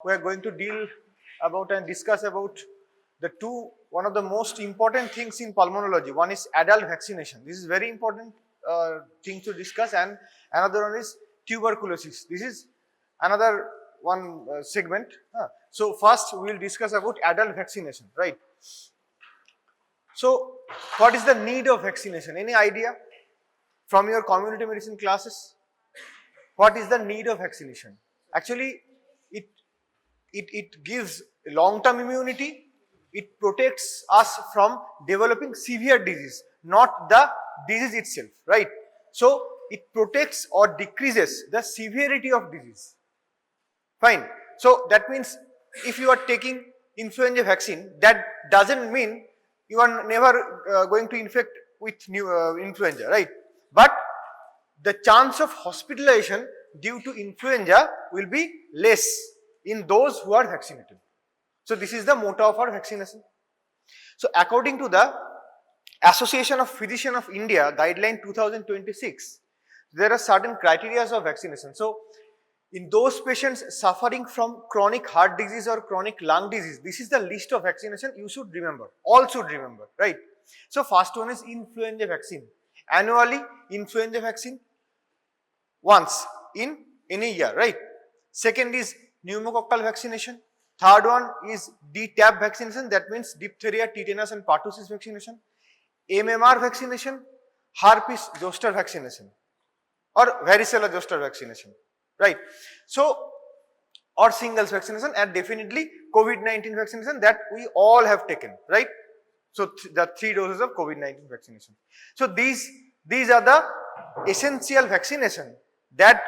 We are going to deal about and discuss about one of the most important things in pulmonology. One is adult vaccination. This is very important thing to discuss, and another one is tuberculosis. This is another one segment. So first we will discuss about adult vaccination, right? So what is the need of vaccination? Any idea from your community medicine classes? What is the need of vaccination? Actually, it gives long-term immunity. It protects us from developing severe disease, not the disease itself, right? So it protects or decreases the severity of disease. Fine. So that means if you are taking influenza vaccine, that doesn't mean you are never going to infect with influenza, right? But the chance of hospitalization due to influenza will be less in those who are vaccinated. So this is the motto of our vaccination. So according to the Association of Physicians of India guideline 2026, there are certain criteria of vaccination. So in those patients suffering from chronic heart disease or chronic lung disease, this is the list of vaccination you should remember, all should remember, right? So first one is influenza vaccine. Annually influenza vaccine once in any year, right? Second is pneumococcal vaccination. Third one is DTaP vaccination, that means diphtheria, tetanus and pertussis vaccination. MMR vaccination, herpes zoster vaccination or varicella zoster vaccination, right? So, or shingles vaccination, and definitely COVID-19 vaccination that we all have taken, right? So the 3 doses of COVID-19 vaccination. So these are the essential vaccination that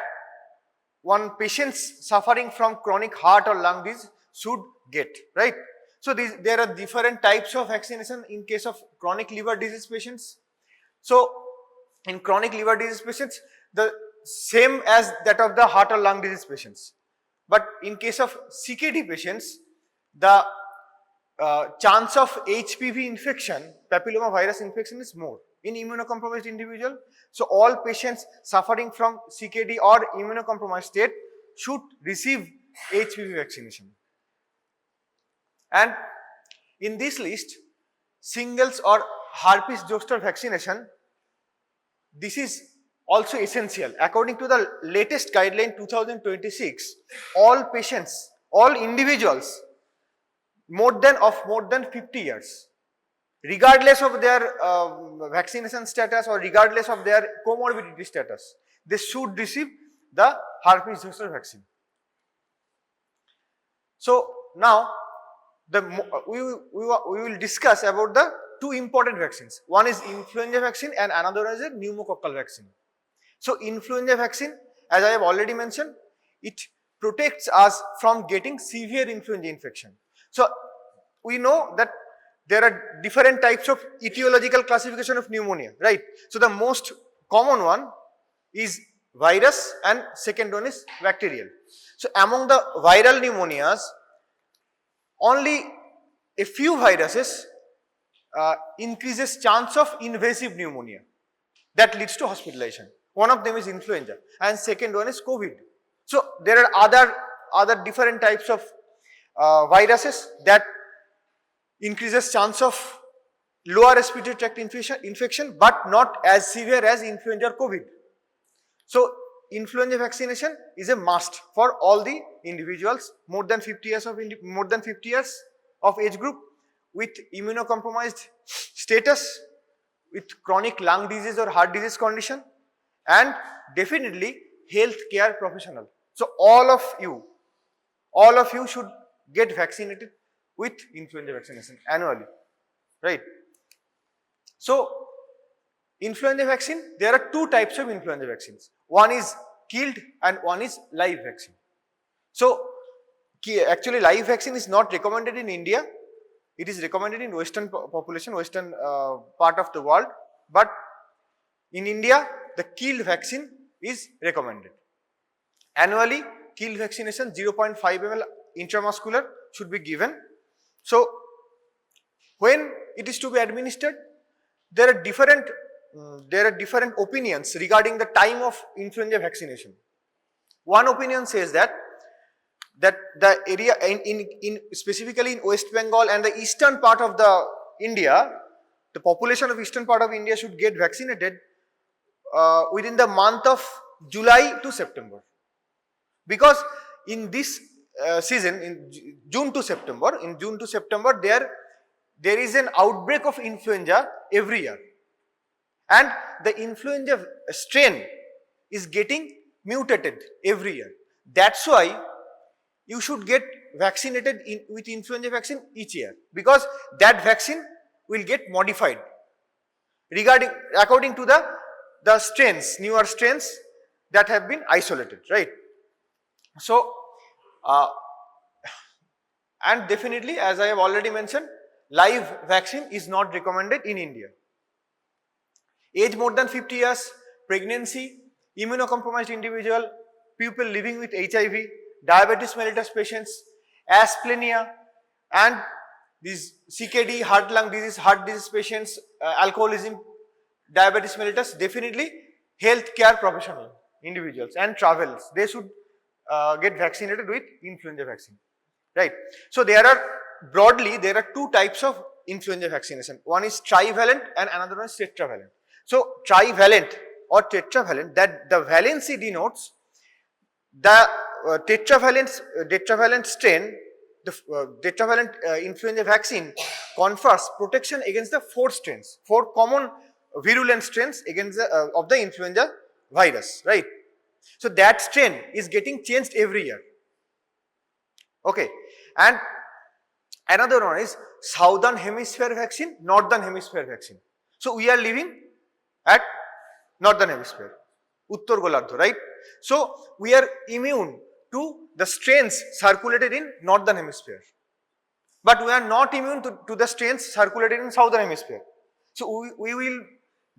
one patient suffering from chronic heart or lung disease should get, right? So there are different types of vaccination in case of chronic liver disease patients. So in chronic liver disease patients, the same as that of the heart or lung disease patients. But in case of CKD patients, the chance of HPV infection, papilloma virus infection is more in immunocompromised individual. So all patients suffering from CKD or immunocompromised state should receive HPV vaccination. And in this list, shingles or herpes zoster vaccination, this is also essential. According to the latest guideline 2026, all patients, all individuals more than 50 years, regardless of their vaccination status or regardless of their comorbidity status, they should receive the herpes zoster vaccine. So now we will discuss about the two important vaccines. One is influenza vaccine and another is a pneumococcal vaccine. So influenza vaccine, as I have already mentioned, it protects us from getting severe influenza infection. So we know that there are different types of etiological classification of pneumonia, right? So the most common one is virus and second one is bacterial. So among the viral pneumonias, only a few viruses increases chance of invasive pneumonia that leads to hospitalization. One of them is influenza and second one is COVID. So there are other different types of viruses that increases chance of lower respiratory tract infection but not as severe as influenza or COVID. So influenza vaccination is a must for all the individuals more than 50 years of age group with immunocompromised status, with chronic lung disease or heart disease condition, and definitely healthcare professional. So all of you should get vaccinated with influenza vaccination annually, right? So influenza vaccine, there are two types of influenza vaccines. One is killed and one is live vaccine. So actually live vaccine is not recommended in India. It is recommended in Western population, Western part of the world. But in India, the killed vaccine is recommended. Annually, killed vaccination 0.5 ml intramuscular should be given. So when it is to be administered, there are different opinions regarding the time of influenza vaccination. One opinion says that that the area in specifically in West Bengal and the eastern part of the India, the population of eastern part of India should get vaccinated within the month of July to September, because in this season, in June to September, there is an outbreak of influenza every year, and the influenza strain is getting mutated every year. That's why you should get vaccinated with influenza vaccine each year, because that vaccine will get modified according to the strains, newer strains that have been isolated, right? So, and definitely, as I have already mentioned, live vaccine is not recommended in India. Age more than 50 years, pregnancy, immunocompromised individual, people living with HIV, diabetes mellitus patients, asplenia, and these CKD, heart-lung disease, heart disease patients, alcoholism, diabetes mellitus, definitely healthcare professional individuals and travels, they should get vaccinated with influenza vaccine, right? So there are broadly two types of influenza vaccination. One is trivalent and another one is tetravalent. So trivalent or tetravalent, that the valency denotes the tetravalent strain, the tetravalent influenza vaccine confers protection against the four common virulent strains against of the influenza virus, right? So that strain is getting changed every year. Okay, and another one is southern hemisphere vaccine, northern hemisphere vaccine. So we are living at northern hemisphere, Uttar Golardha, right? So we are immune to the strains circulated in northern hemisphere, but we are not immune to the strains circulated in southern hemisphere. So we will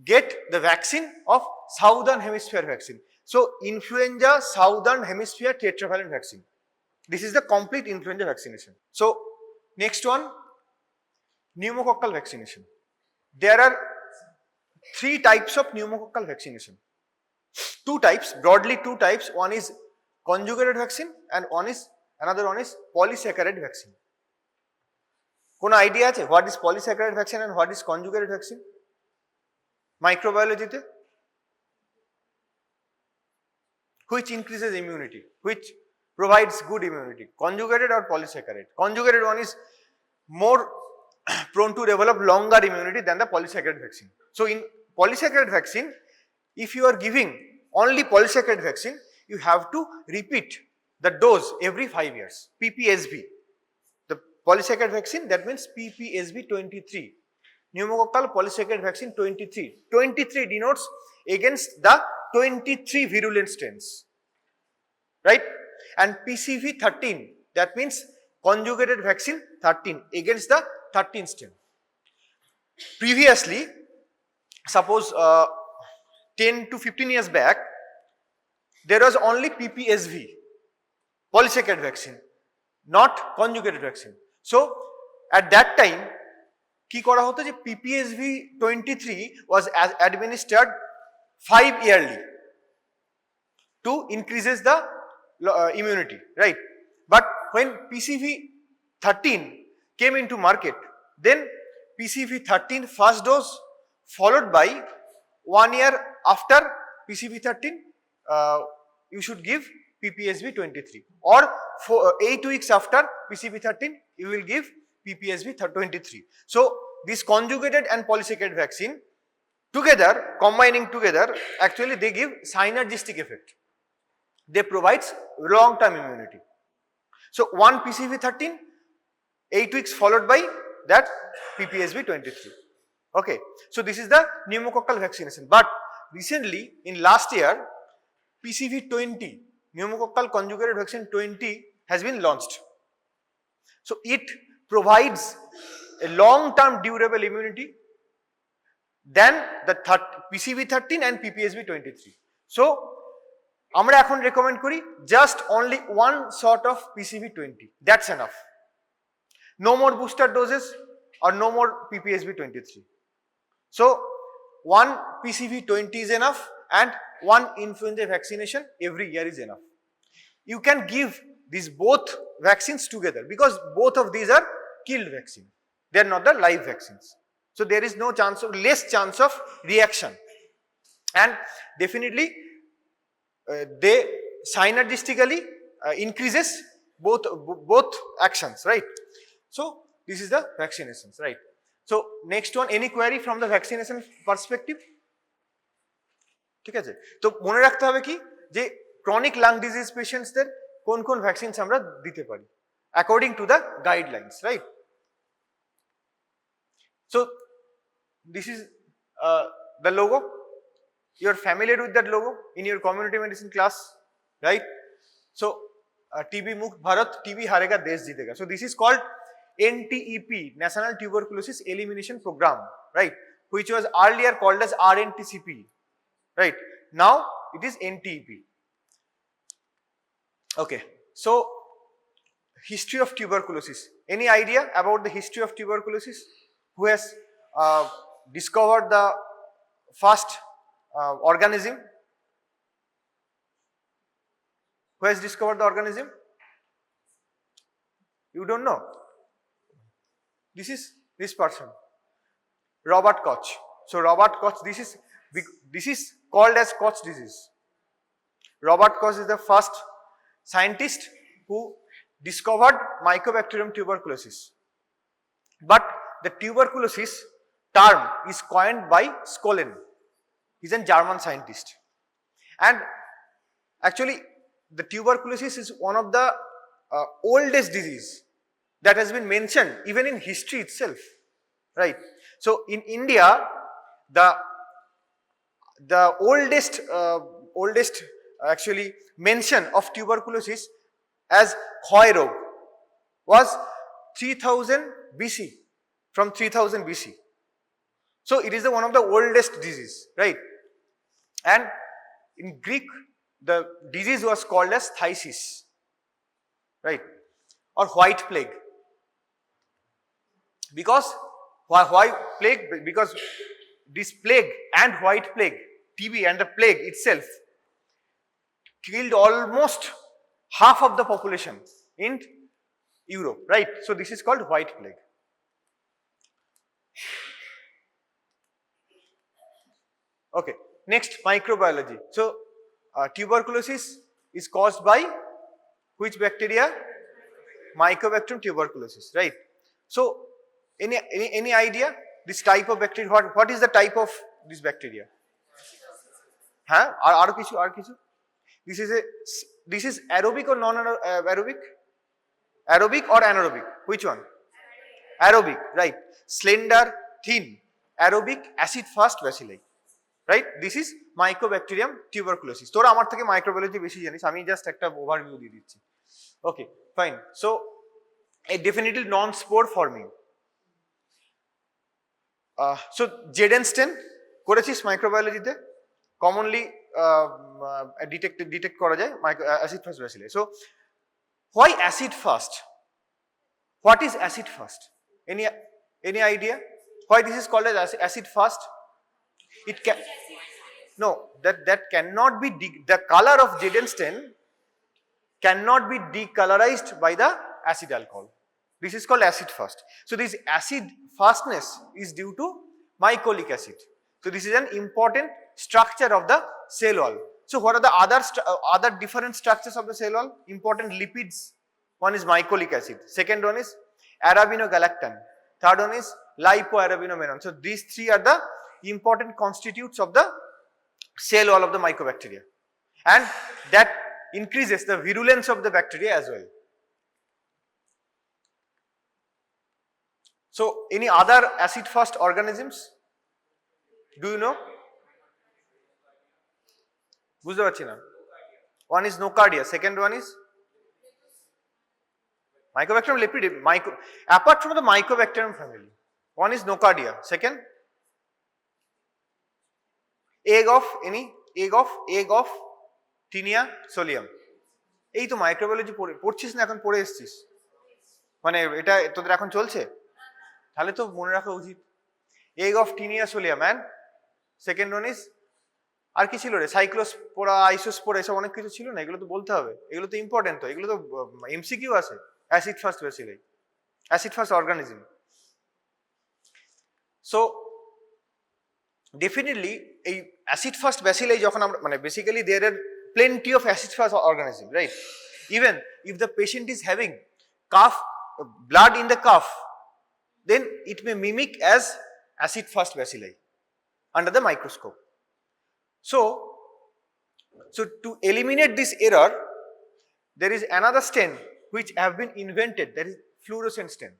get the vaccine of southern hemisphere vaccine. So influenza southern hemisphere tetravalent vaccine. This is the complete influenza vaccination. So next one, pneumococcal vaccination. There are 3 types of pneumococcal vaccination. 2 types, broadly 2 types. One is conjugated vaccine and another one is polysaccharide vaccine. Kono idea ache what is polysaccharide vaccine and what is conjugated vaccine? Microbiology te? Which increases immunity, which provides good immunity, conjugated or polysaccharide? Conjugated one is more prone to develop longer immunity than the polysaccharide vaccine. So in polysaccharide vaccine, if you are giving only polysaccharide vaccine, you have to repeat the dose every 5 years, PPSV. The polysaccharide vaccine, that means PPSV23. Pneumococcal polysaccharide vaccine 23. 23 denotes against the 23 virulent strains, right? And PCV13, that means conjugated vaccine 13 against the 13 strain. Previously, suppose 10 to 15 years back, there was only PPSV, polysaccharide vaccine, not conjugated vaccine. So at that time, কি করা হতো যে PPSV23 was administered 5 yearly to increases the immunity, right? But when PCV13 came into market, then PCV13 first dose followed by 1 year after PCV13 you should give PPSV23, or 8 weeks after PCV13 you will give PPSV23. So this conjugated and polysaccharide vaccine together, combining together, actually they give synergistic effect. They provide long-term immunity. So one PCV13, 8 weeks followed by that PPSV23. Okay, so this is the pneumococcal vaccination. But recently, in last year, PCV20, pneumococcal conjugated vaccine 20 has been launched. So it provides a long-term durable immunity than the PCV13 and PPSV23. So আমরা এখন recommend করি just only one shot of PCV20. That's enough. No more booster doses or no more PPSV23. So one PCV20 is enough and one influenza vaccination every year is enough. You can give these both vaccines together, because both of these are killed vaccine. They are not the live vaccines. So there is no chance of, less chance of reaction, and definitely they synergistically increases both actions, right? So this is the vaccinations, right? So next one, any query from the vaccination perspective? ঠিক আছে, তো মনে রাখতে হবে কি যে chronic lung disease পেশেন্টসদের কোন কোন ভ্যাকসিনস আমরা দিতে পারি according to the guidelines, right? So this is the logo. You are familiar with that logo in your community medicine class, right? So TB Mukt Bharat, TB Harega Desh Jitega. So this is called NTEP, National Tuberculosis Elimination Program, right? Which was earlier called as RNTCP, right? Now it is NTEP. Okay, so history of tuberculosis. Any idea about the history of tuberculosis? Who has discovered the first organism? Who has discovered the organism? You don't know? This is this person, Robert Koch. So Robert Koch, this is called as Koch disease. Robert Koch is the first scientist who discovered Mycobacterium tuberculosis. But the tuberculosis term is coined by Skollen. He's a German scientist. And actually the tuberculosis is one of the oldest disease that has been mentioned even in history itself, right? So in India, the oldest actually mention of tuberculosis as Khoi Rog was 3000 BC, from 3000 BC. So it is one of the oldest disease, right? And in Greek, the disease was called as phthisis, right? Or white plague. Because why plague? Because this plague and white plague, TB and the plague itself, killed almost half of the population in Europe, right? So this is called white plague. Okay, next, microbiology. So tuberculosis is caused by which bacteria? Mycobacterium tuberculosis, right? So any idea this type of bacteria? What is the type of this bacteria? Huh? Are kichu? This is aerobic or non-aerobic? Aerobic or anaerobic? Which one? Aerobic, right? Slender, thin, aerobic, acid-fast bacilli, right? This is Mycobacterium tuberculosis. তোরা আমার থেকে microbiology বেশি জানিস, আমি just একটা overview দিয়ে দিচ্ছি. Okay, fine. So a definitely non-spore forming. So Jedenstein করেছিস microbiology-তে commonly detect করা যায় acid-fast bacilli. So why acid-fast? What is acid-fast? Any idea why this is called as acid-fast? It can no, that cannot be the color of Jedenstein cannot be decolorized by the acid alcohol. This is called acid-fast. So this acid-fastness is due to Mycolic acid. So this is an important structure of the cell wall. So what are the other different structures of the cell wall? Important lipids. One is Mycolic acid. Second one is Arabinogalactan. Third one is Lipoarabinomannan. So these three are the important constitutes of the cell wall of the mycobacteria, and that increases the virulence of the bacteria as well. So any other acid-fast organisms? Do you know? বুঝতে পারছি না. One is nocardia. Second one is Mycobacterium lepidae. Apart from the Mycobacterium family, one is nocardia. Second, egg of Tinea solium. এই তো microbiology পড়ছিস না, এখন পড়ে এসছিস, মানে এটা তোদের এখন চলছে, তাহলে তো মনে রাখা উচিত. Egg of Tinea solium, and second one is আর কি ছিল রে, সাইক্লোস্পোরা, আইসোস্পোরা, এসব অনেক কিছু ছিল না, এগুলো তো বলতে হবে, এগুলো তো ইম্পর্টেন্ট, তো এগুলো তো এমসিকিউ আছে। Acid fast bacilli, acid fast organism. So definitely এই অ্যাসিড ফার্স্ট ব্যাসিলাই যখন আমরা, মানে basically there are plenty of acid fast organism, right? Even if the patient is having cough, blood in the cough, then it may mimic as acid fast bacilli under the microscope. So to eliminate this error, there is another stain which have been invented, that is fluorescent stain.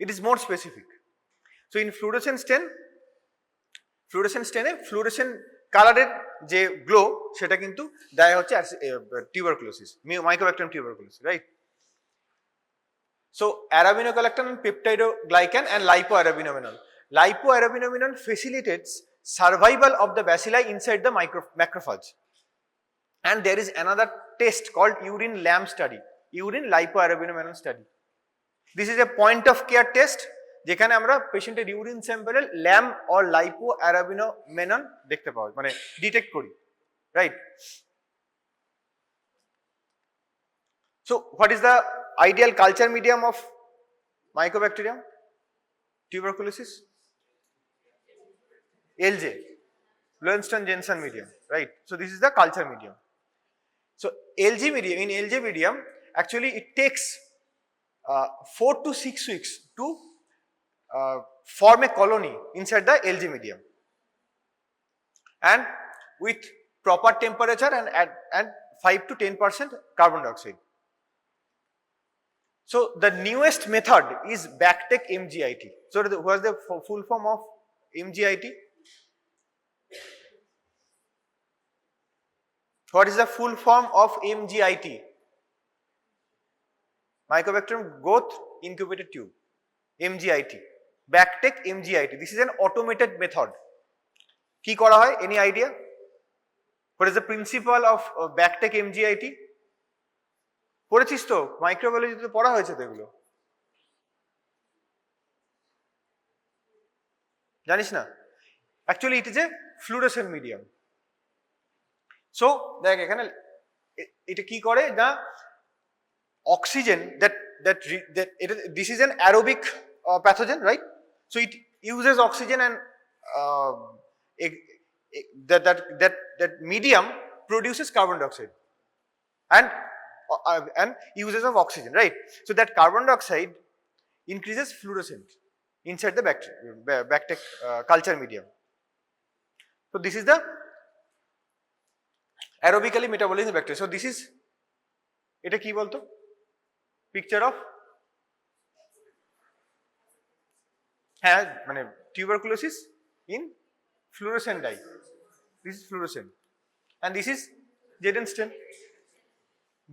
It is more specific. So in fluorescent stain এ ফ্লুorescent কালারের যে glow সেটা কিন্তু দেয় হচ্ছে tuberculosis, Mycobacterium tuberculosis, right? So Arabinogalactan and peptidoglycan and Lipoarabinomannan. Lipoarabinomannan facilitates survival of the bacilli inside the macrophage. And there is another test called urine LAM study, urine Lipoarabinomannan study. This is a point of care test যেখানে আমরা পেশেন্টের urine স্যাম্পলের lamp or লাইপোঅ্যারাবিনোমেনন দেখতে পাবো, মানে detect করি, right? So what is the ideal culture medium of Mycobacterium tuberculosis? LJ, Lowenstein-Jensen medium, right? So this is the culture medium. So LG medium, in LJ medium, actually it takes 4 to 6 weeks to form a colony inside the LG medium, and with proper temperature and 5 to 10% carbon dioxide. So the newest method is backtake MGIT. So what is the full form of MGIT? What is the full form of MGIT? Mycobacterium growth incubated tube, MGIT. Backtake MGIT. This is an automated method. কি করা হয়? Any idea? What is the principle of backtake MGIT? পড়েছিস তো, মাইক্রোবায়োলজিতে পড়া হয়েছে তো এগুলো, জানিস না? Actually it is a fluorescent medium. So দেখ এখানে এটা কি করে না, oxygen this is an aerobic pathogen, right? So it uses oxygen and that medium produces carbon dioxide and uses of oxygen, right? So that carbon dioxide increases fluorescence inside the bacterial culture medium. So this is the aerobically metabolizing bacteria. So this is, এটা কি বলতো, picture of, হ্যাঁ মানে tuberculosis in fluorescent dye. This is fluorescent and this is Jaden stain.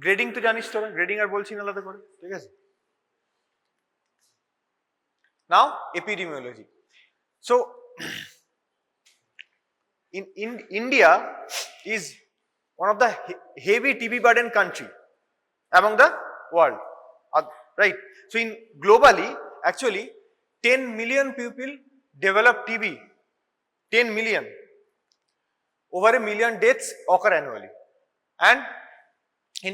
Grading তো জানিস তোরা, grading আর বলছি না আলাদা করে, ঠিক আছে? Now epidemiology. So in India is one of the heavy TB burden country among the world, right? So in globally actually 10 million people develop TB, 10 million, over a million deaths occur annually, and in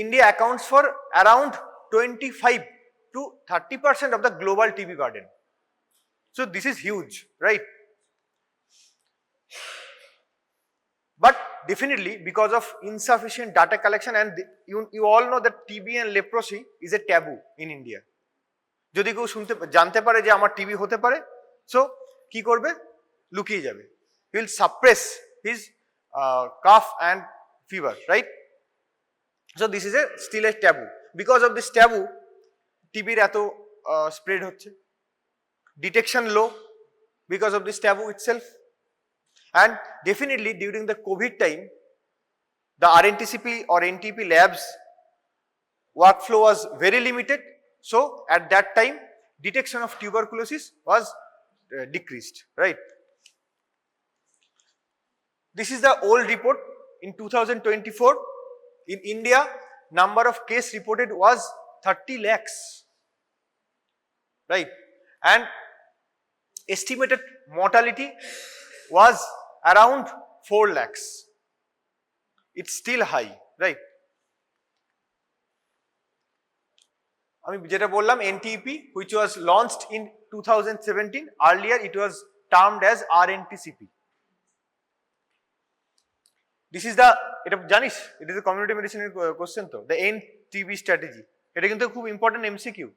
India accounts for around 25 to 30% of the global TB burden. So this is huge, right? But definitely because of insufficient data collection, and you all know that TB and leprosy is a taboo in India. যদি কেউ জানতে পারে যে আমার TB হতে পারে, so কি করবে, লুকিয়ে যাবে, he will suppress his cough and fever, right? So this is still a taboo. Because of this taboo, টিবির এত spread হচ্ছে, detection low because of this taboo itself, and definitely during the COVID time, the RNTCP or NTP labs workflow was very limited. So at that time, detection of tuberculosis was decreased, right? This is the old report in 2024. In India, number of case reported was 30 lakhs, right? And estimated mortality was around 4 lakhs. It's still high, right? I mean, jeta bollam NTP, which was launched in 2017. Earlier, it was termed as RNTCP. This is the, it is a community medicine question though, the NTB strategy. It is a important MCQ.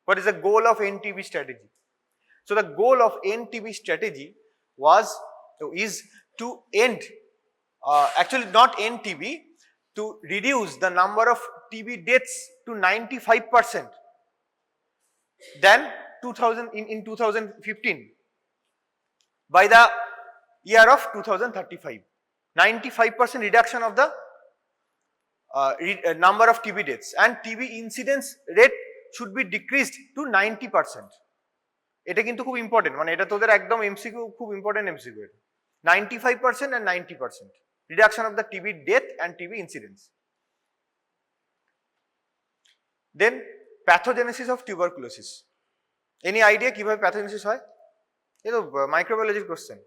What is the goal of NTB strategy? So the goal of NTB strategy is to end, actually not end TB, to reduce the number of TB deaths to 95% than in 2015 by the year of 2035. 95% reduction of the number of TB deaths, and TB incidence rate should be decreased to 90%. এটা কিন্তু খুব important, মানে এটা তোদের একদম MCQ, খুব important MCQ. 95% and 90% reduction of the TB death and TB incidence. Then pathogenesis of tuberculosis. Any idea কিভাবে pathogenesis হয়? এই তো মাইক্রোবায়োলজির question.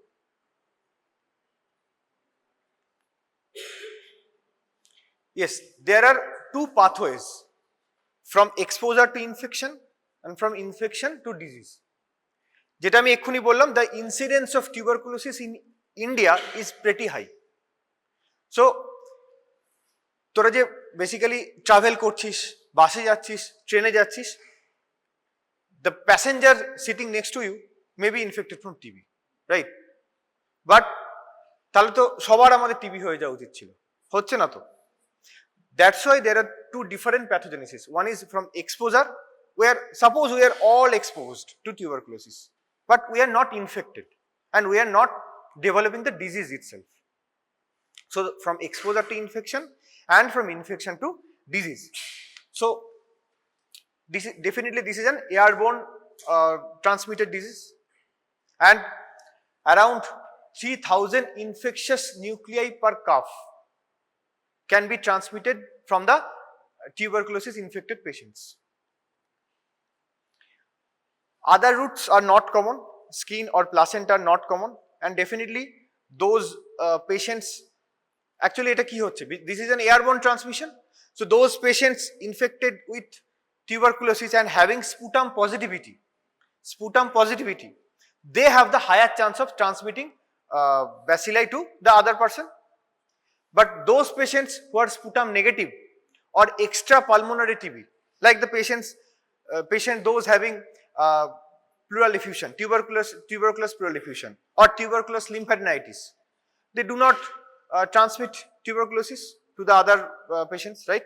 Yes, there are two pathways, from exposure to infection and from infection to disease. যেটা আমি এক্ষুনি বললাম, the incidence of tuberculosis in India is pretty high. So তোরা যে বেসিক্যালি ট্রাভেল করছিস, বাসে যাচ্ছিস, ট্রেনে যাচ্ছিস, the passenger sitting next to you may be infected from TB, right? But তাহলে তো সবার আমাদের টিবি হয়ে যাওয়া উচিত ছিল, হচ্ছে না তো। That's why there are two different pathogenesis. One is from exposure, where suppose we are all exposed to tuberculosis, but we are not infected and we are not developing the disease itself. So from exposure to infection and from infection to disease. So this is definitely, this is an airborne transmitted disease, and around 3000 infectious nuclei per cough can be transmitted from the tuberculosis infected patients. Other routes are not common, skin or placenta are not common, and definitely those patients, actually eta ki hocche, this is an airborne transmission. So those patients infected with tuberculosis and having sputum positivity, they have the higher chance of transmitting bacilli to the other person. But those patients who are sputum negative or extrapulmonary TB, like the those having pleural effusion, tuberculous pleural effusion or tuberculous lymphadenitis, they do not transmit tuberculosis to the other patients, right?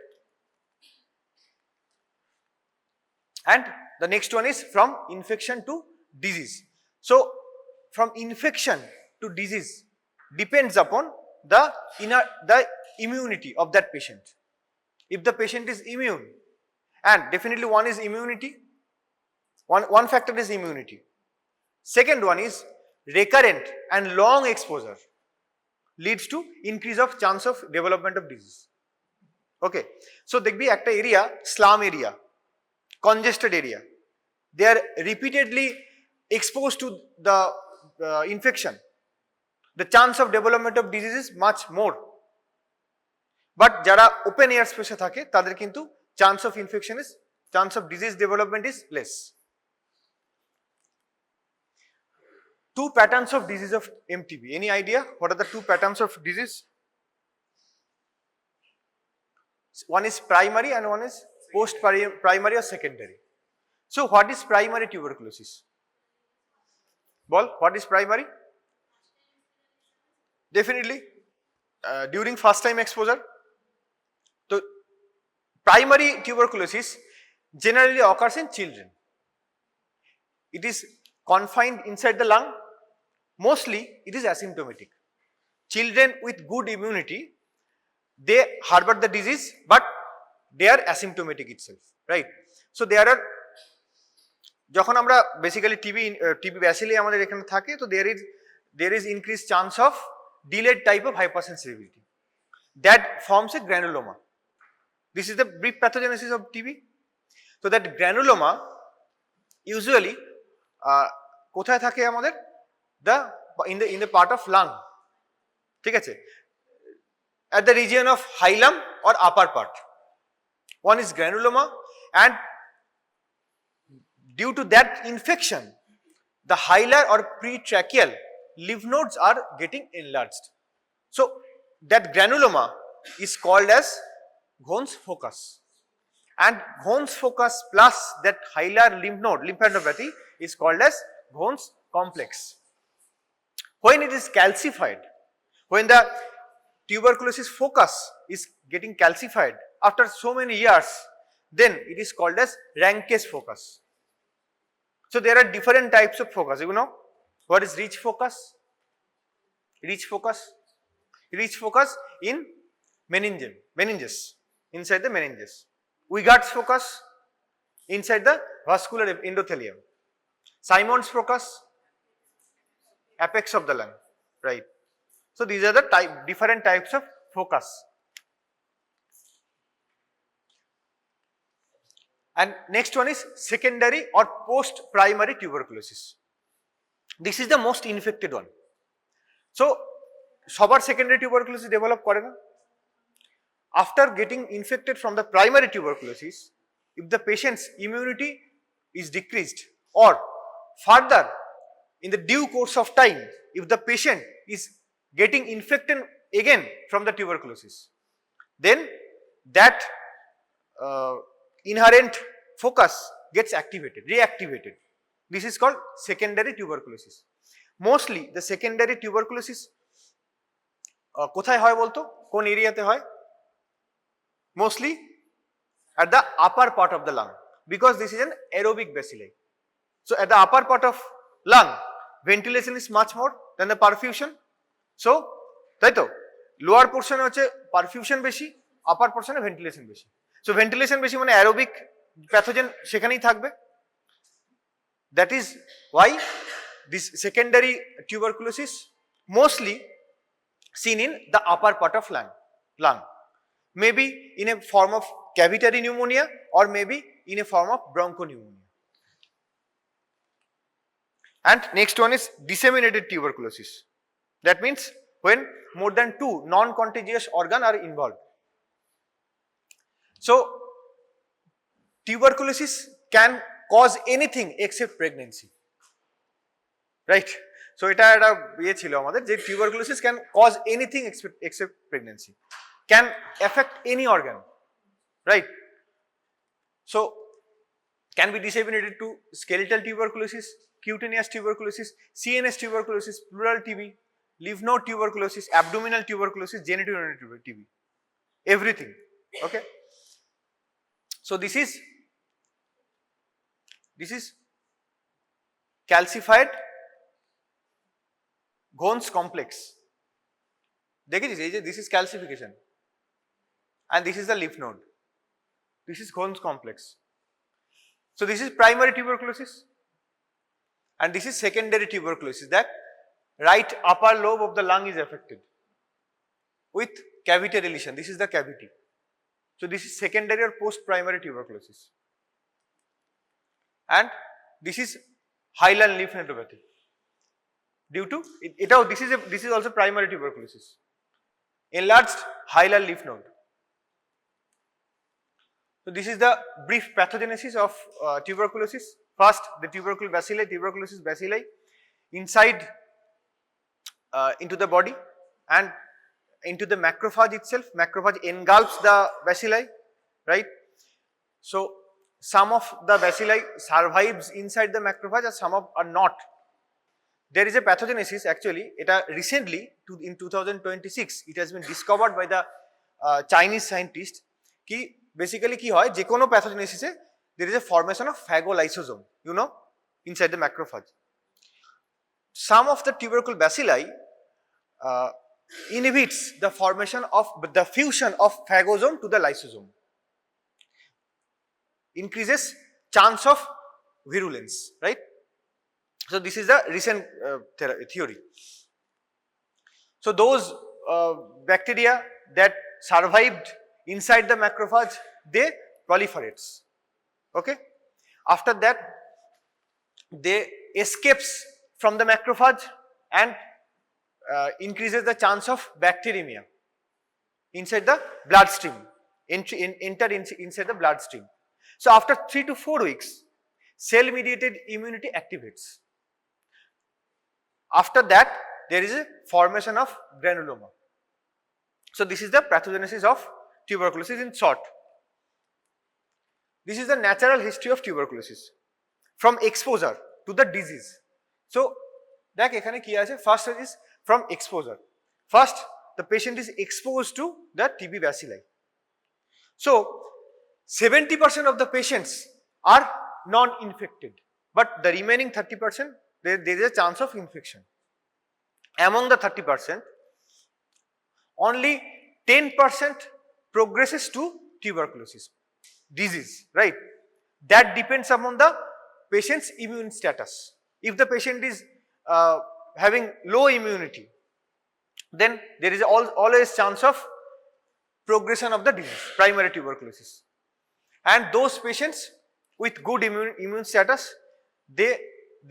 And the next one is from infection to disease. So from infection to disease depends upon the immunity of that patient. If the patient is immune, and definitely one is immunity, one factor is immunity. Second one is recurrent and long exposure leads to increase of chance of development of disease. Okay, so দেখবি একটা area, slum area, congested area, they are repeatedly exposed to the infection. The chance of development of disease is much more. But যারা open air space এ থাকে তাদের কিন্তু chance of disease development is less. Two patterns of disease of MTB. Any idea what are the two patterns of disease? One is primary and one is post primary or secondary. So what is primary tuberculosis? Bol, what is primary? Definitely during first time exposure. So primary tuberculosis generally occurs in children. It is confined inside the lung. Mostly it is asymptomatic. Children with good immunity, they harbor the disease, but they are asymptomatic itself, right? So there are, যখন আমরা basically TB bacilli আমাদের এখানে থাকে, তো there is increased chance of delayed type of hypersensitivity that forms a granuloma. This is the brief pathogenesis of TB. So that granuloma usually কোথায় থাকে আমাদের, in the part of lung, ঠিক আছে, at the region of hilum or upper part. One is granuloma, and due to that infection the hilar or pretracheal lymph nodes are getting enlarged. So that granuloma is called as Ghon's focus, and Ghon's focus plus that hilar lymph node lymphadenopathy is called as Ghon's complex. When it is calcified, when the tuberculosis focus is getting calcified after so many years, then it is called as Ranke's focus. So there are different types of focus. You know what is rich focus? Rich focus in meninges, inside the meninges. Weigert's focus inside the vascular endothelium. Simmonds focus, apex of the lung, right? So these are the different types of focus. And next one is secondary or post primary tuberculosis. This is the most infected one. So সবার secondary tuberculosis develop করে না. After getting infected from the primary tuberculosis, if the patient's immunity is decreased, or further in the due course of time, if the patient is getting infected again from the tuberculosis, then that inherent focus gets reactivated. This is called secondary tuberculosis. Mostly the secondary tuberculosis কোথায় হয় বলতো, কোন এরিয়াতে হয়? Mostly at the upper part of the lung, because this is an aerobic bacilli. So at the upper part of lung, ventilation is much more than the perfusion. So তাই তো lower পোর্শনে হচ্ছে perfusion বেশি, আপার পোর্শনে ventilation বেশি। So ventilation বেশি মানে aerobic pathogen সেখানেই থাকবে। That is why this secondary tuberculosis mostly seen in the upper part of lung, maybe in a form of cavitary pneumonia or maybe in a form of bronchopneumonia. And next one is disseminated tuberculosis. That means when more than 2 non-contagious organs are involved. So tuberculosis can cause anything except pregnancy, right? So এটা একটা ইয়ে ছিল আমাদের যে tuberculosis can cause anything except pregnancy, can affect any organ, right? So can be disseminated to skeletal tuberculosis, cutaneous tuberculosis, CNS tuberculosis, pleural TB, lymph node tuberculosis, abdominal tuberculosis, genitourinary TB, everything. Okay, so this is calcified Ghon's complex. This is calcification, and this is the lymph node. This is Ghon's complex. So this is primary tuberculosis, and this is secondary tuberculosis. That right upper lobe of the lung is affected with cavitary lesion. This is the cavity. So this is secondary or post primary tuberculosis, and this is hilar lymphadenopathy. Due to this is also primary tuberculosis, enlarged hilar lymph node. So this is the brief pathogenesis of tuberculosis. First, the tuberculosis bacilli inside into the body and into the macrophage itself. Macrophage engulfs the bacilli, right? So some of the bacilli survives inside the macrophage and some of are not. There is a pathogenesis actually, recently in 2026 it has been discovered by the Chinese scientist ki basically ki hoy je kono pathogenesis e there is a formation of phagolysosome, you know, inside the macrophage. Some of the tubercle bacilli inhibits the formation of the fusion of phagosome to the lysosome, increases chance of virulence, right? So this is the recent theory. So those bacteria that survived inside the macrophage, they proliferates. Okay, after that they escapes from the macrophage and increases the chance of bacteremia inside the bloodstream, enter inside the bloodstream. So after 3 to 4 weeks, cell mediated immunity activates. After that, there is a formation of granuloma. So this is the pathogenesis of tuberculosis in short. This is the natural history of tuberculosis from exposure to the disease. So, deख ekhane ki ache, first is from exposure. First, the patient is exposed to the TB bacilli. So, 70% of the patients are non-infected, but the remaining 30%, there is a chance of infection. Among the 30%, only 10% progresses to tuberculosis disease, right? That depends upon the patient's immune status. If the patient is having low immunity, then there is always chance of progression of the disease, primary tuberculosis. And those patients with good immune status, they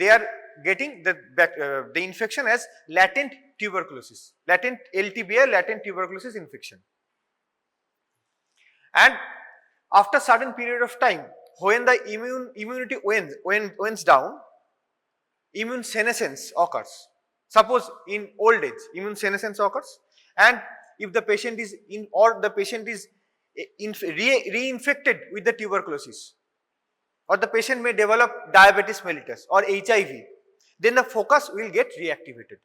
are getting the infection as latent tuberculosis, latent LTBI, latent tuberculosis infection. And after certain period of time, when the immunity wanes down, immune senescence occurs. Suppose in old age, immune senescence occurs, and if the patient is reinfected with the tuberculosis, or the patient may develop diabetes mellitus or HIV, then the focus will get reactivated.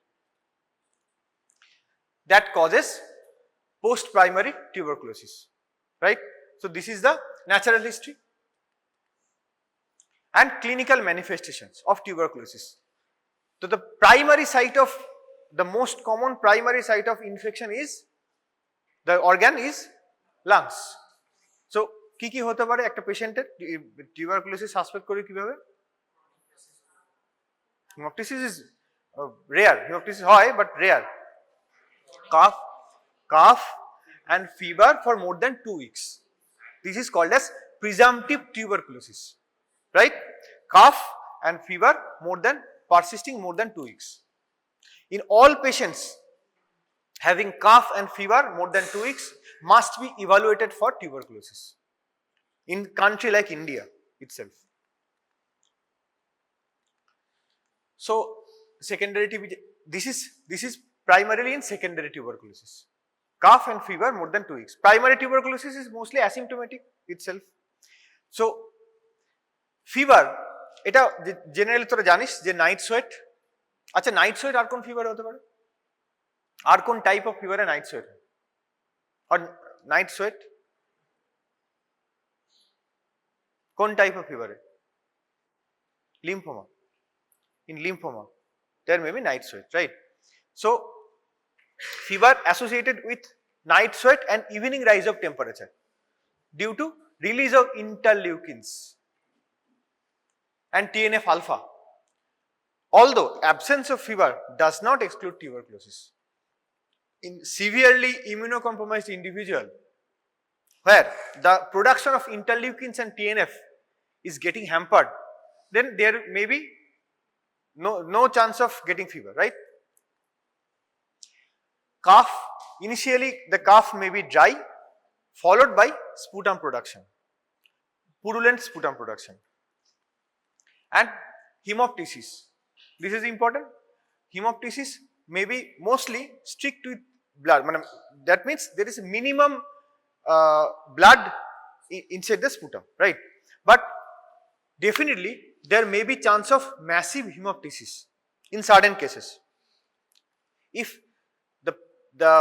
That causes post-primary tuberculosis, right? So this is the natural history and clinical manifestations of tuberculosis. So the primary site of, the most common primary site of infection is, the organ is lungs. So কি কি হতে পারে একটা পেশেন্টের tuberculosis suspect করে কিভাবে? Haemoptysis is rare, haemoptysis হয় but rare. Cough and fever for more than 2 weeks. This is called as presumptive tuberculosis, right? Cough and fever persisting more than 2 weeks. In all patients having cough and fever more than 2 weeks must be evaluated for tuberculosis in country like India itself. So secondary TB, this is primarily in secondary tuberculosis. Cough and fever more than 2 weeks. Primary tuberculosis is mostly asymptomatic itself. So fever, এটা generally তোরা জানিস যে night sweat. আচ্ছা, night sweat আর কোন fever হতে পারে? আর কোন টাইপ অফ ফিভারে নাইট সোয়েট হয়? আর নাইট সোয়েট কোন টাইপ অফ ফিভারে? Lymphoma. In lymphoma there may be night sweat, right? So fever associated with night sweat and evening rise of temperature due to release of interleukins and TNF alpha. Although absence of fever does not exclude tuberculosis. In severely immunocompromised individual where the production of interleukins and TNF is getting hampered, then there may be no chance of getting fever, right? Cough, initially the cough may be dry followed by sputum production, purulent sputum production. And hemoptysis, this is important. Hemoptysis may be mostly strict with blood, that means there is a minimum blood inside the sputum, right? But definitely there may be chance of massive hemoptysis in certain cases. If the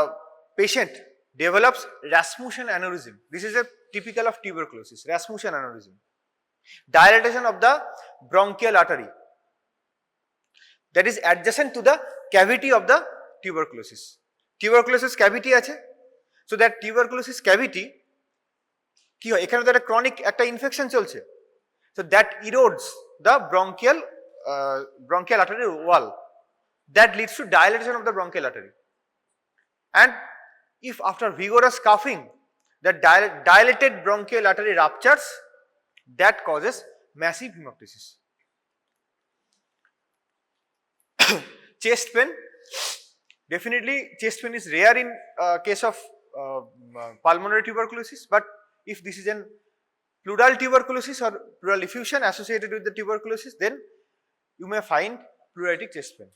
patient develops Rasmussen aneurysm, this is a typical of tuberculosis, Rasmussen aneurysm, dilatation of the bronchial artery that is adjacent to the cavity of the tuberculosis. Tuberculosis cavity ache, so that tuberculosis cavity কি হয়, এখানে তো একটা chronic একটা infection চলছে, so that erodes the bronchial artery wall, that leads to dilatation of the bronchial artery. And if after vigorous coughing the dilated bronchial artery ruptures, that causes massive hemoptysis. Chest pain, Definitely chest pain is rare in case of pulmonary tuberculosis, but if this is an pleural tuberculosis or pleural effusion associated with the tuberculosis, then you may find pleuritic chest pain.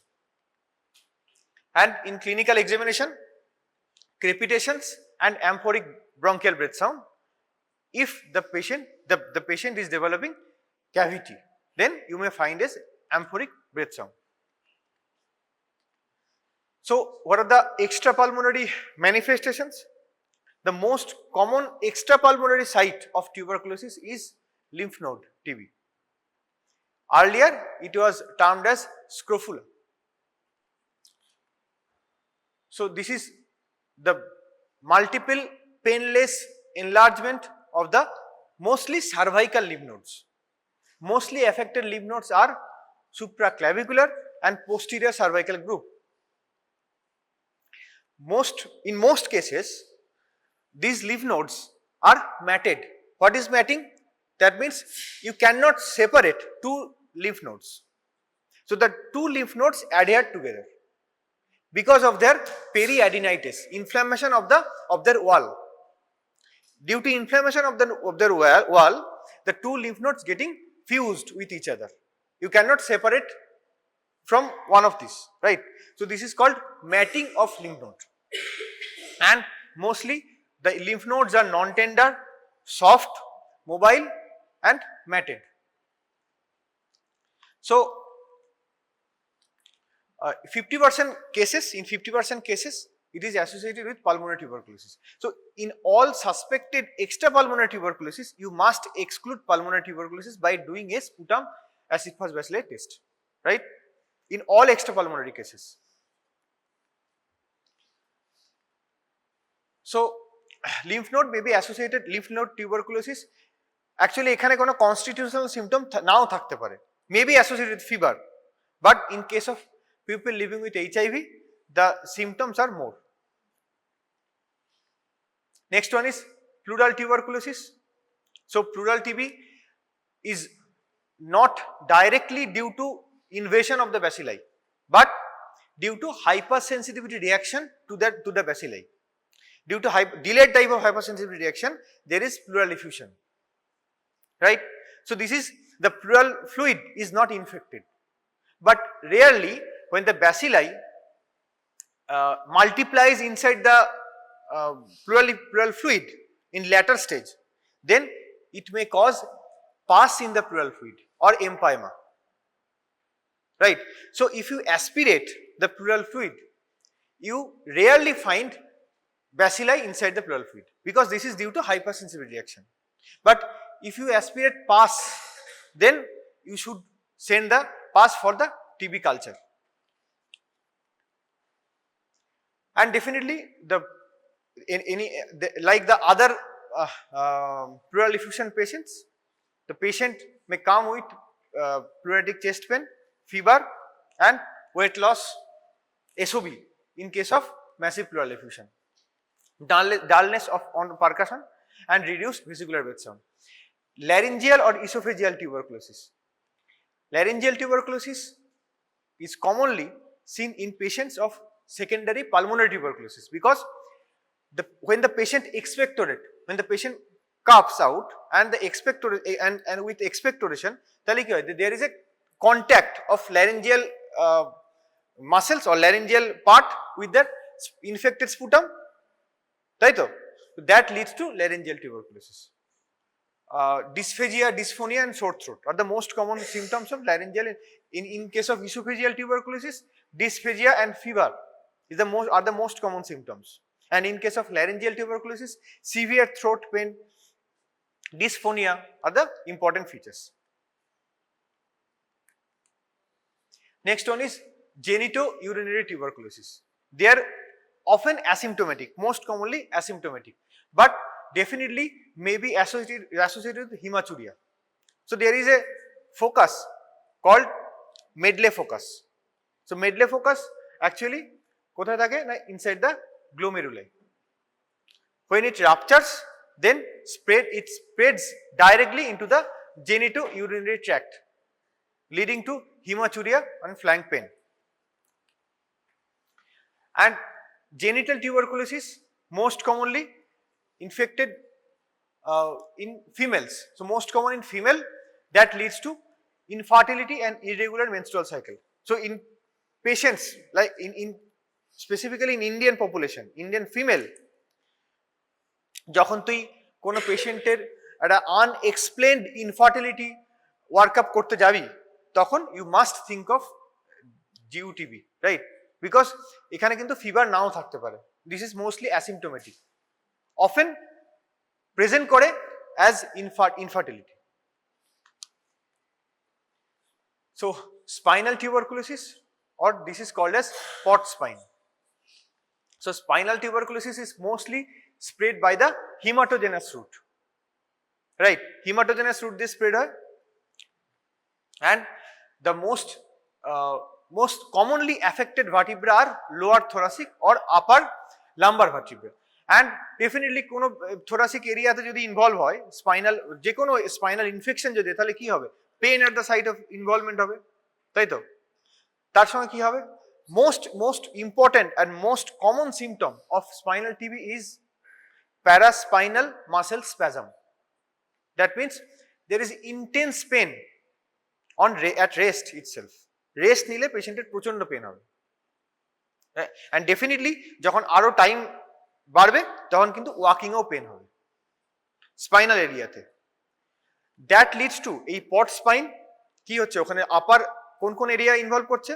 And in clinical examination, crepitations and amphoric bronchial breath sound. If the patient is developing cavity, then you may find as amphoric breath sound. So, what are the extrapulmonary manifestations? The most common extrapulmonary site of tuberculosis is lymph node TB. Earlier, it was termed as scrofula. So, this is the multiple painless enlargement of the mostly cervical lymph nodes. Mostly affected lymph nodes are supraclavicular and posterior cervical group. In most cases, these lymph nodes are matted. What is matting? That means you cannot separate two lymph nodes. So, the two lymph nodes adhere together because of their periadenitis, inflammation of their wall. Due to inflammation of their wall, the two lymph nodes getting fused with each other. You cannot separate from one of these, right? So, this is called matting of lymph node. And mostly the lymph nodes are non-tender, soft, mobile and matted. So, 50% cases, in 50% cases, it is associated with pulmonary tuberculosis. So, in all suspected extrapulmonary tuberculosis, you must exclude pulmonary tuberculosis by doing a sputum acid-fast bacilli test, right? In all extrapulmonary cases. So, lymph node may be associated, lymph node tuberculosis, actually ekhane kono constitutional symptom nao thakte pare, may be associated with fever, but in case of people living with HIV, the symptoms are more. Next one is pleural tuberculosis. So, pleural TB is not directly due to invasion of the bacilli, but due to hypersensitivity reaction to the bacilli. Due to delayed type of hypersensitivity reaction, there is pleural effusion, right? So, this is the pleural fluid is not infected, but rarely when the bacilli multiplies inside the pleural fluid in later stage, then it may cause pus in the pleural fluid or empyema, right? So, if you aspirate the pleural fluid, you rarely find bacilli inside the pleural fluid because this is due to hypersensitivity reaction. But if you aspirate pus, then you should send the pus for the TB culture. And definitely like the other pleural effusion patients, the patient may come with pleuritic chest pain, fever and weight loss, SOB in case of massive pleural effusion, dullness on percussion and reduced vesicular breath sound. Laryngeal or esophageal tuberculosis. Laryngeal tuberculosis is commonly seen in patients of secondary pulmonary tuberculosis because when the patient expectorate, when the patient coughs out and the and with expectoration, there is a contact of laryngeal muscles or laryngeal part with the infected sputum, right? So that leads to laryngeal tuberculosis. Dysphagia, dysphonia and sore throat are the most common symptoms of laryngeal. In case of esophageal tuberculosis, dysphagia and fever are the most common symptoms. And in case of laryngeal tuberculosis, severe throat pain, dysphonia are the important features. Next one is genitourinary tuberculosis. They are often asymptomatic, most commonly asymptomatic, but definitely may be associated with hematuria. So there is a focus called Medley focus. So Medley focus actually kothay thake na inside the glomeruli. When it ruptures, then it spreads directly into the genitourinary tract, leading to hematuria and flank pain. And genital tuberculosis most commonly infected in females. So most common in female, that leads to infertility and irregular menstrual cycle. So in patients like in specifically in Indian population, Indian female, যখন তুই কোনো পেশেন্টের একটা আনএক্সপ্লেনড infertility workup করতে যাবি তখন you must think of GUTB, right? Because এখানে কিন্তু ফিভার নাও থাকতে পারে। This is mostly asymptomatic, often present করে as infertility. So spinal tuberculosis, or this is called as pot spine. So spinal tuberculosis is mostly spread by the hematogenous route, right? Hematogenous route this spread হয়, and the most commonly affected vertebra are lower thoracic or upper lumbar vertebra, and definitely কোনো thoracic area তে যদি involve হয় spinal, যে কোনো spinal infection যদি, তাহলে কি হবে? Pain at the site of involvement হবে, তাই তো? তার সঙ্গে কি হবে? Most important and most common symptom of spinal TB is paraspinal muscle spasm. That means there is intense pain at rest itself. Rest নিলে পেশেন্টের প্রচন্ড পেন হবে, and definitely যখন আরো টাইম বাড়বে তখন কিন্তু ওয়াকিংও পেন হবে স্পাইনাল এরিয়াতে। দ্যাট লিডস টু এই পট স্পাইন কি হচ্ছে, ওখানে আপার কোন কোন এরিয়া ইনভলভ করছে,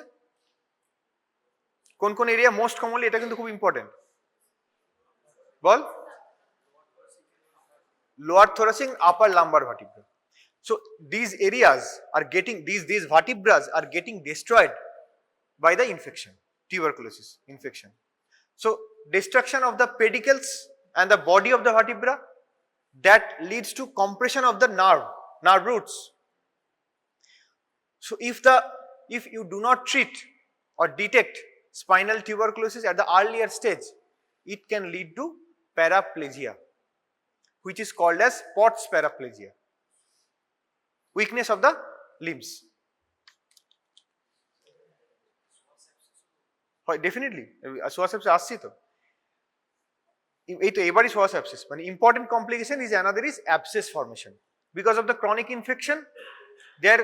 কোন কোন এরিয়া মোস্ট কমনলি, এটা কিন্তু খুব ইম্পর্টেন্ট, বল? Lower thoracic, upper lumbar vertebra. So these areas are getting, these vertebras are getting destroyed by the infection, tuberculosis infection. So destruction of the pedicles and the body of the vertebra, that leads to compression of the nerve roots. So if you do not treat or detect spinal tuberculosis at the earlier stage, it can lead to paraplegia, which is called as POTS paraplegia, weakness of the limbs. Definitely সোয়া sepsis আসছি তো, এই তো এবারই সোয়া sepsis, মানে important complication is another is abscess formation because of the chronic infection. There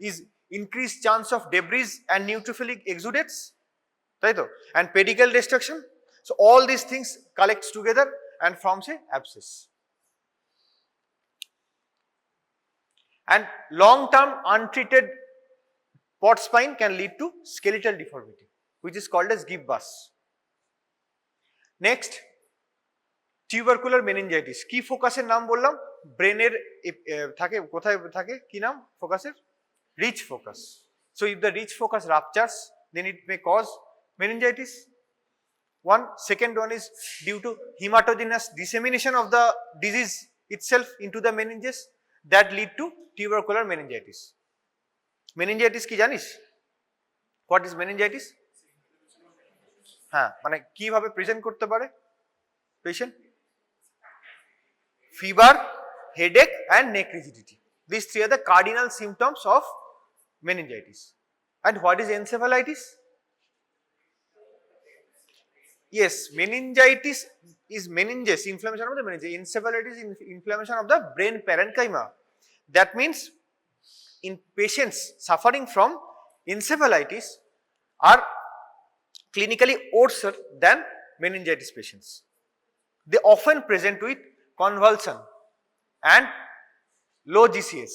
is increased chance of debris and neutrophilic exudates, তাই তো, and pedicle destruction. So all these things collects together and forms a abscess. And long term untreated pot spine can lead to skeletal deformity, which is called as gibbous. Next, tubercular meningitis. কি ফোকাসের নাম বললাম? ব্রেনের থাকে, কোথায় থাকে, কি নাম ফোকাসের? Rich focus. So if the rich focus ruptures, then it may cause meningitis. Second one is due to hematogenous dissemination of the disease itself into the meninges, that lead to tubercular meningitis. Meningitis কি জানিস? What is meningitis? হ্যাঁ, মানে কিভাবে present করতে পারে patient? Fever, headache and neck rigidity. These three are the cardinal symptoms of meningitis. And what is encephalitis? Yes, meningitis is meninges, inflammation of the meninges. Encephalitis is inflammation of the brain parenchyma. That means in patients suffering from encephalitis are clinically worse than meningitis patients. They often present with convulsion and low GCS,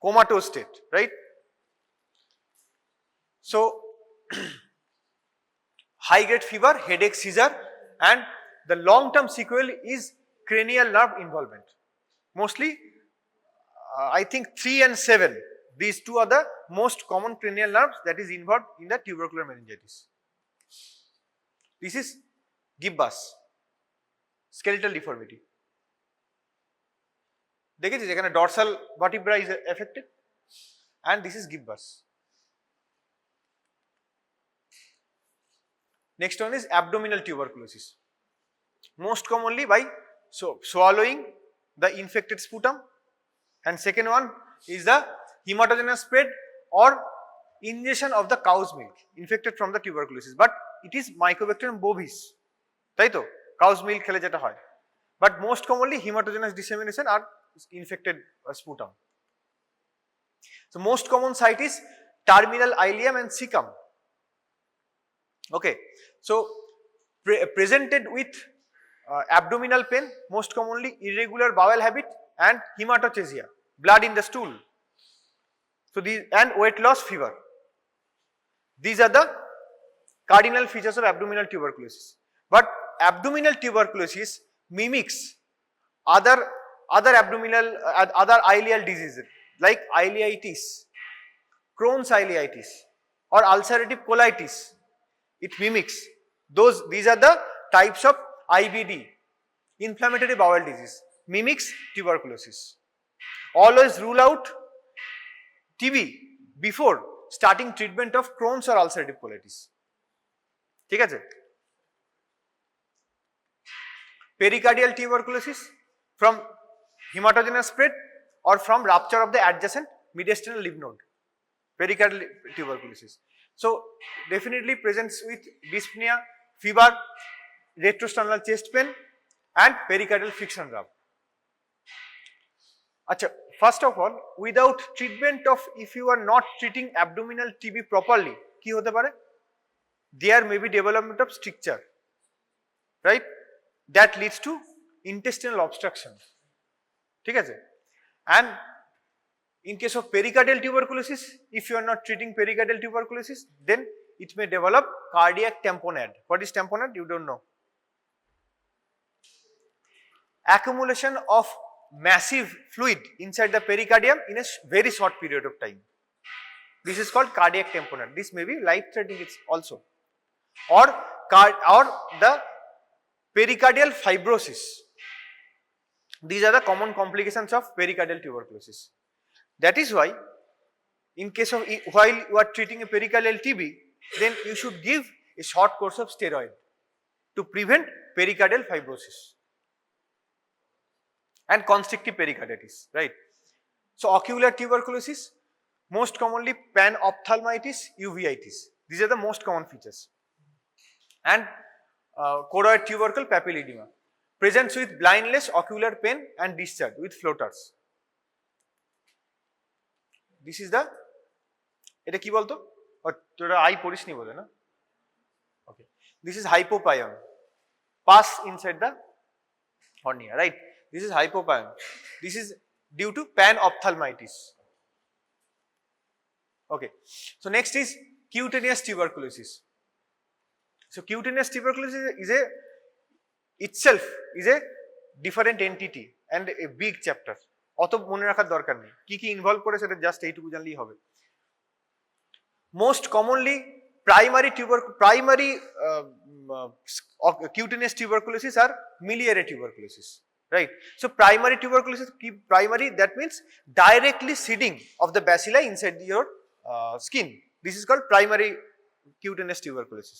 comatose state, right? So high grade fever, headache, seizure, and the long term sequel is cranial nerve involvement. Mostly I think 3 and 7, these two are the most common cranial nerves that is involved in the tubercular meningitis. This is gibbous, skeletal deformity. দেখেছিস এখানে dorsal vertebra is affected, and this is gibbous. Next one is abdominal tuberculosis, most commonly by swallowing the infected sputum, and second one is the hematogenous spread or ingestion of the cow's milk infected from the tuberculosis, but it is Mycobacterium bovis, তাই তো cow's milk খেলে যেটা হয়, but most commonly hematogenous dissemination or infected sputum. So most common site is terminal ileum and cecum. Okay, so presented with abdominal pain, most commonly irregular bowel habit and hematochezia, blood in the stool. So these and weight loss, fever. These are the cardinal features of abdominal tuberculosis. But abdominal tuberculosis mimics other abdominal other ileal diseases like ileitis, Crohn's ileitis, or ulcerative colitis. It mimics these are the types of IBD, inflammatory bowel disease, mimics tuberculosis. Always rule out TB before starting treatment of Crohn's or ulcerative colitis. ঠিক আছে? Pericardial tuberculosis from hematogenous spread or from rupture of the adjacent mediastinal lymph node. Pericardial tuberculosis. So definitely presents with dyspnea, fever, retrosternal chest pain and pericardial friction rub. Acha, first of all, without treatment of, if you are not treating abdominal TB properly, কি হতে পারে? There may be development of stricture, right? That leads to intestinal obstruction. ঠিক আছে? And in case of pericardial tuberculosis, if you are not treating pericardial tuberculosis, then it may develop cardiac tamponade. What is tamponade? You don't know. Accumulation of massive fluid inside the pericardium in a very short period of time. This is called cardiac tamponade. This may be life-threatening also. Or the pericardial fibrosis. These are the common complications of pericardial tuberculosis. That is why, in case of while you are treating a pericardial TB, then you should give a short course of steroid to prevent pericardial fibrosis and constrictive pericarditis, right? So ocular tuberculosis, most commonly panophthalmitis, uveitis. These are the most common features. And choroid tubercle papilledema presents with blindness, ocular pain and discharge with floaters. This is the, এটা কি বলতো? তোরা I পড়িসনি বলে না? Okay. This is hypopyon. Pass inside the cornea, right? This is hypopyon. This is due to panophthalmitis. Okay. So next is cutaneous tuberculosis. So cutaneous tuberculosis itself is a different entity and a big chapter. অত মনে রাখার দরকার নেই, কি কি involve করে সেটা just এইটুকু জানলেই হবে। Most commonly primary cutaneous tuberculosis are miliary tuberculosis, right? So primary tuberculosis, primary, that means directly seeding of the bacilli inside your skin. This is called primary cutaneous tuberculosis.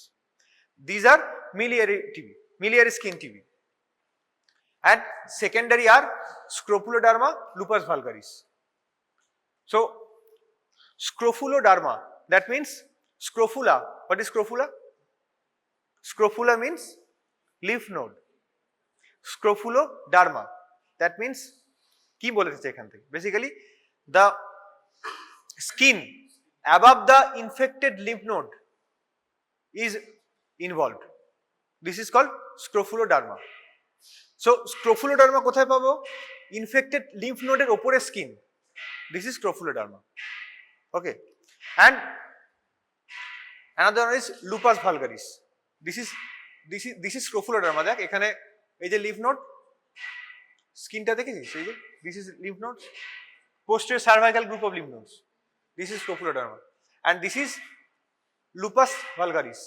These are miliary TB, miliary skin TB. And secondary are Scrofuloderma, lupus vulgaris. So Scrofuloderma, that means scrofula. What is scrofula? Scrofula means lymph node. Scrofuloderma, that means কি বলেছে এখান থেকে? Basically the skin above the infected lymph node is involved. This is called Scrofuloderma. So Scrofuloderma কোথায় পাবো? Infected lymph node এর উপরে skin. This is Scrofuloderma. Okay. And another one is lupus vulgaris. This is Scrofuloderma. দেখ এখানে এই যে lymph node, স্কিনটা দেখেছিস? এই যে this is lymph nodes, posterior cervical group of lymph nodes. This is Scrofuloderma. And this is lupus vulgaris.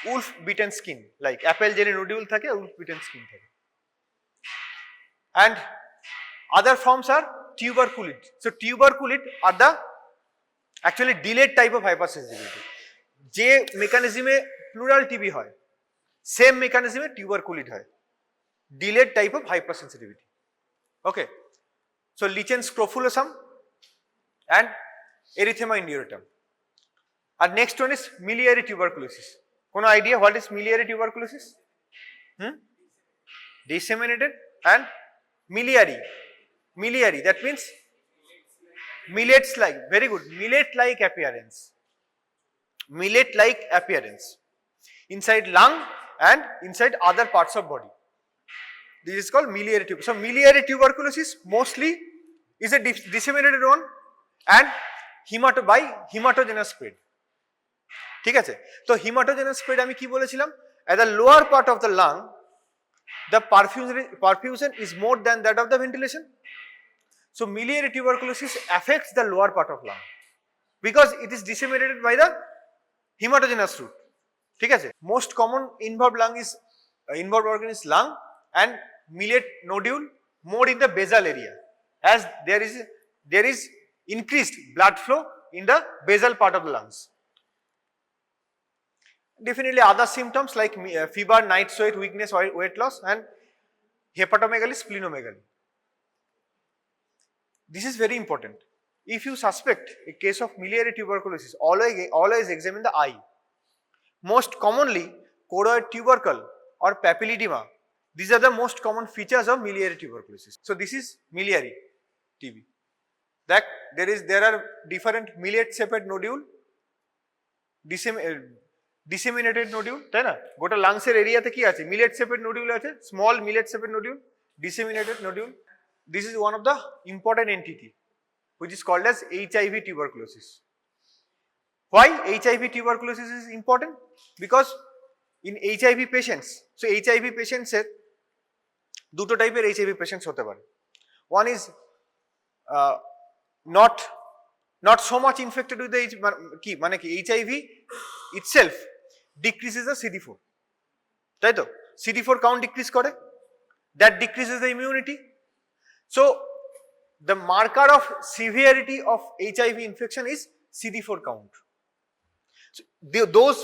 Wolf beaten skin, like apple jelly nodule থাকে, wolf beaten skin থাকে. And other forms are tuberculate. So tuberculate are the actually delayed type of hypersensitivity. যে মেকানিজমে plural TB হয়, same মেকানিজমে tuberculate হয়, delayed type of hypersensitivity. Okay, so lichen scrofulosum and erythema induratum. And next one is miliary tuberculosis. Kono idea what is miliary tuberculosis? Disseminated and miliary. Miliary, that means millets like, very good, millet-like appearance. Millet-like appearance inside lung and inside other parts of body. This is called miliary tuberculosis. So miliary tuberculosis mostly is a disseminated one and by hematogenous spread. ঠিক আছে, তো hematogenous spread আমি কি বলেছিলাম, at the lower part of the lung the perfusion is more than that of the ventilation. So miliary tuberculosis affects the lower part of lung because it is disseminated by the hematogenous route. ঠিক আছে, most common involved organ is lung and millet nodule more in the basal area, as there is increased blood flow in the basal part of the lungs. Definitely other symptoms like fever, night sweat, weakness, weight loss, and hepatomegaly, splenomegaly. This is very important. If you suspect a case of miliary tuberculosis, always examine the eye. Most commonly choroid tubercle or papilledema. These are the most common features of miliary tuberculosis. So this is miliary TB. That there are different millet-shaped nodule, disseminated nodule, তাই না? গোটা লাংসের এরিয়াতে কি আছে? millet-shaped nodule আছে, small millet-shaped nodule, disseminated nodule. This is one of the important entity which is called as HIV tuberculosis. Why HIV tuberculosis is important? Because in HIV patients, so HIV patients এর দুটো টাইপের HIV patients হতে পারে. One is not so much infected with the মানে কি HIV itself decreases the CD4, তাই তো? CD4 count decrease করে, that decreases the immunity. So the marker of severity of HIV infection is CD4 count. So those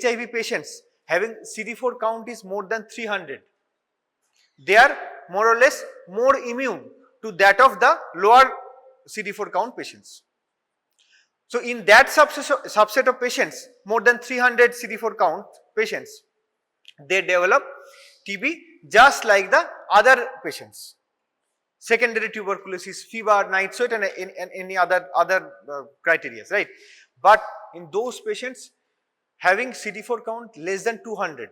HIV patients having CD4 count is more than 300, they are more or less more immune to that of the lower CD4 count patients. So in that subset of patients, more than 300 CD4 count patients, they develop TB just like the other patients. Secondary tuberculosis, fever, night sweat, and any other criteria, right? But in those patients having CD4 count less than 200,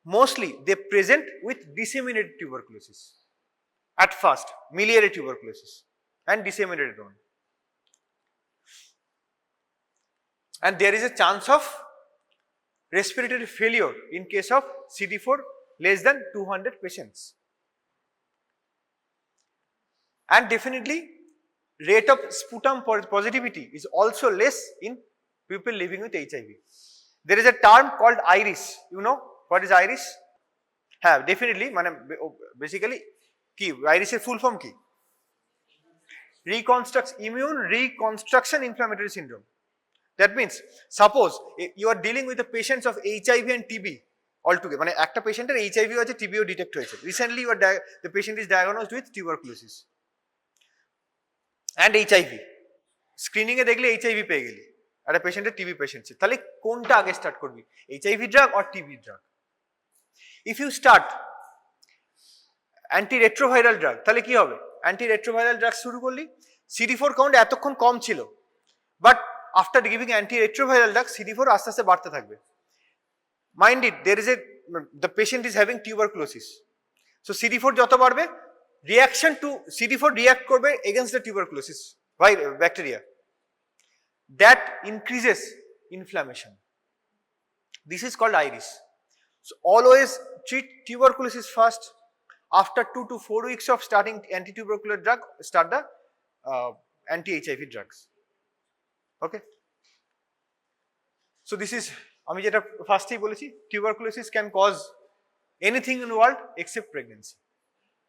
mostly they present with disseminated tuberculosis at first, miliary tuberculosis and disseminated one. And there is a chance of respiratory failure in case of CD4 less than 200 patients. And definitely rate of sputum positivity is also less in people living with HIV. There is a term called iris. You know what is iris? Have definitely, basically, ki iris er full form ki? Immune reconstruction inflammatory syndrome. That means suppose you are dealing with the patients of HIV and TB altogether. মানে একটা পেশেন্টের HIV আছে, TB ও detect হয়েছে. Recently the patient is diagnosed with tuberculosis and HIV. Screening এ দেখলে HIV পেয়ে গেলি, একটা পেশেন্টের TB পেশেন্ট, তাহলে কোনটা আগে স্টার্ট করবি, HIV drug or TB drug? If you start antiretroviral drug, তাহলে কি হবে? অ্যান্টি রেট্রোভাইরাল ড্রাগ শুরু করলি, CD4 কাউন্ট এতক্ষণ কম ছিল, but after giving antiretroviral drug, CD4 আস্তে আস্তে বাড়তে থাকবে. Mind it, the patient is having tuberculosis. So CD4 যত বাড়বে, CD4 react করবে against the tuberculosis bacteria. That increases inflammation. This is called iris. So always treat tuberculosis first. After 2 to 4 weeks of starting anti-tubercular drug, start the anti-HIV drugs. Okay, so this is আমি যেটা ফার্স্টেই বলেছি, tuberculosis can cause anything in the world except pregnancy.